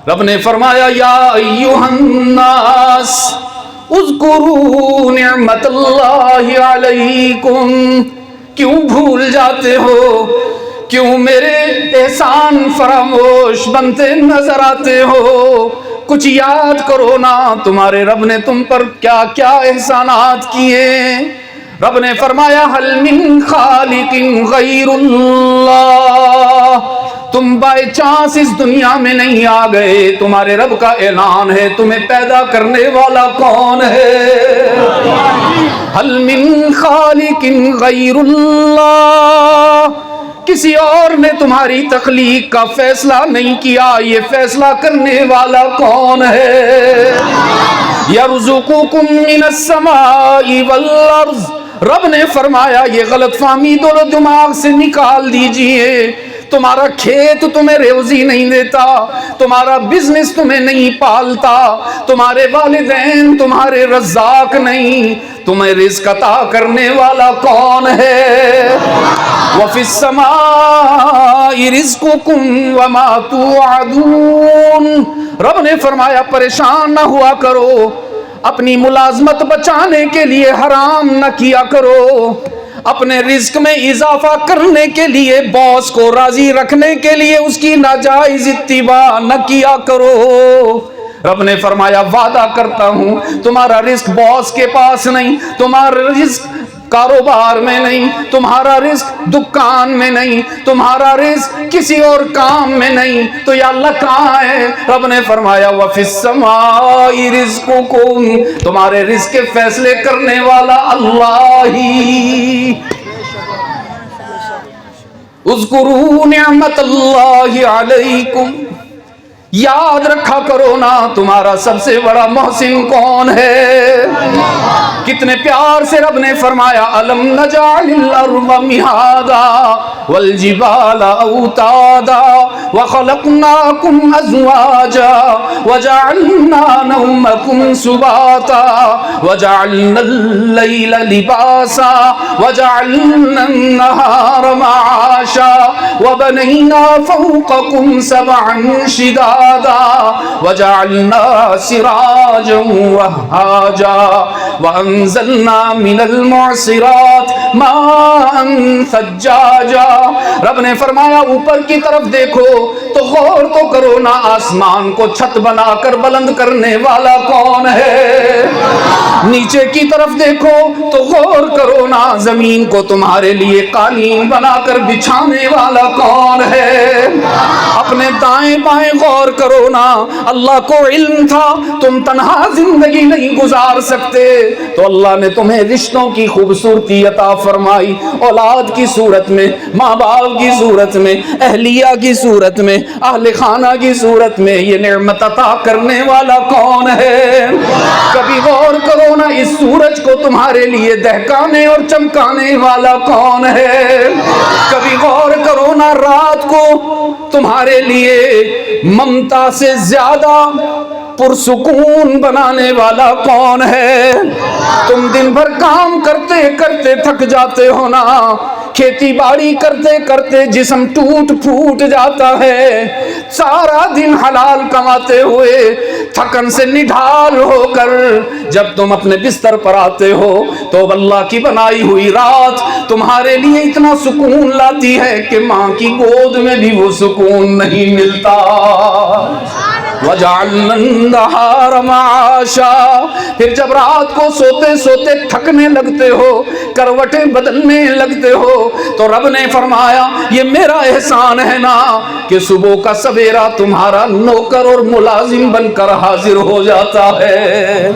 رب نے فرمایا یا ایھا الناس اذکروا نعمت اللہ علیکم، کیوں بھول جاتے ہو، کیوں میرے احسان فراموش بنتے نظر آتے ہو؟ کچھ یاد کرو نا، تمہارے رب نے تم پر کیا کیا احسانات کیے۔ رب نے فرمایا حل من خالق غیر اللہ، تم بائی چانس اس دنیا میں نہیں آ گئے، تمہارے رب کا اعلان ہے تمہیں پیدا کرنے والا کون ہے؟ حل من خالق غیر اللہ، کسی اور نے تمہاری تخلیق کا فیصلہ نہیں کیا، یہ فیصلہ کرنے والا کون ہے؟ یرزقکم من السماء والارض، رب نے فرمایا یہ غلط فہمی دونوں دماغ سے نکال دیجئے، تمہارا کھیت تمہیں روزی نہیں دیتا، تمہارا بزنس تمہیں نہیں پالتا، تمہارے والدین تمہارے رزاق نہیں، تمہیں رزق عطا کرنے والا کون ہے؟ وَفِي السَّمَاءِ رِزْقُكُمْ وَمَا تُوعَدُونَ، رب نے فرمایا پریشان نہ ہوا کرو، اپنی ملازمت بچانے کے لیے حرام نہ کیا کرو، اپنے رزق میں اضافہ کرنے کے لیے باس کو راضی رکھنے کے لیے اس کی ناجائز اتباع نہ کیا کرو۔ رب نے فرمایا وعدہ کرتا ہوں تمہارا رزق باس کے پاس نہیں، تمہارا رزق کاروبار میں نہیں، تمہارا رزق دکان میں نہیں، تمہارا رزق کسی اور کام میں نہیں، تو یا اللہ کہاں ہے؟ رب نے فرمایا وَفِي السَّمَاءِ رِزْقُكُمْ، تمہارے رزق کے فیصلے کرنے والا اللہ ہی۔ اذکروا نعمت اللہ علیکم، یاد رکھا کرو نا تمہارا سب سے بڑا محسن کون ہے؟ کتنے پیار سے رب نے فرمایا الم نجعل الارض مہادا والجبال اوتادا وخلقناکم ازواجا وجعلنا نومکم سباتا وجعلنا اللیل لباسا وجعلنا النہار معاشا وبنینا فوقکم سبعا شدادا وجعلنا سراجا وہاجا وانزلنا من المعصرات ماء ثجاجا۔ رب نے فرمایا اوپر کی طرف دیکھو تو غور تو کرو نا، آسمان کو چھت بنا کر بلند کرنے والا کون ہے؟ نیچے کی طرف دیکھو تو غور کرو نا، زمین کو تمہارے لیے قالین بنا کر بچھانے والا کون ہے؟ اپنے دائیں بائیں غور کرو نا، اللہ کو علم تھا تم تنہا زندگی نہیں گزار سکتے، تو اللہ نے تمہیں رشتوں کی خوبصورتی عطا فرمائی، اولاد کی صورت میں، ماں باپ کی صورت میں، اہلیہ کی صورت میں، اہل خانہ کی صورت میں، یہ نعمت عطا کرنے والا کون ہے؟ کبھی غور کرو نا اس سورج کو تمہارے لیے دہکانے اور چمکانے والا کون ہے؟ کبھی غور کرو نا رات کو تمہارے لیے ممتا سے زیادہ پرسکون بنانے والا کون ہے؟ تم دن بھر کام کرتے کرتے تھک جاتے ہو نا، کھیتی باڑی کرتے کرتے جسم ٹوٹ پھوٹ جاتا ہے، سارا دن حلال کماتے ہوئے تھکن سے نڈھال ہو کر جب تم اپنے بستر پر آتے ہو تو اللہ کی بنائی ہوئی رات تمہارے لیے اتنا سکون لاتی ہے کہ ماں کی گود میں بھی وہ سکون نہیں ملتا۔ وَجَعَلْنَا النَّهَارَ مَعَاشًا، پھر جب رات کو سوتے سوتے تھکنے لگتے ہو، کروٹیں بدلنے لگتے ہو، تو رب نے فرمایا یہ میرا احسان ہے نا کہ صبح کا سویرا تمہارا نوکر اور ملازم بن کر حاضر ہو جاتا ہے۔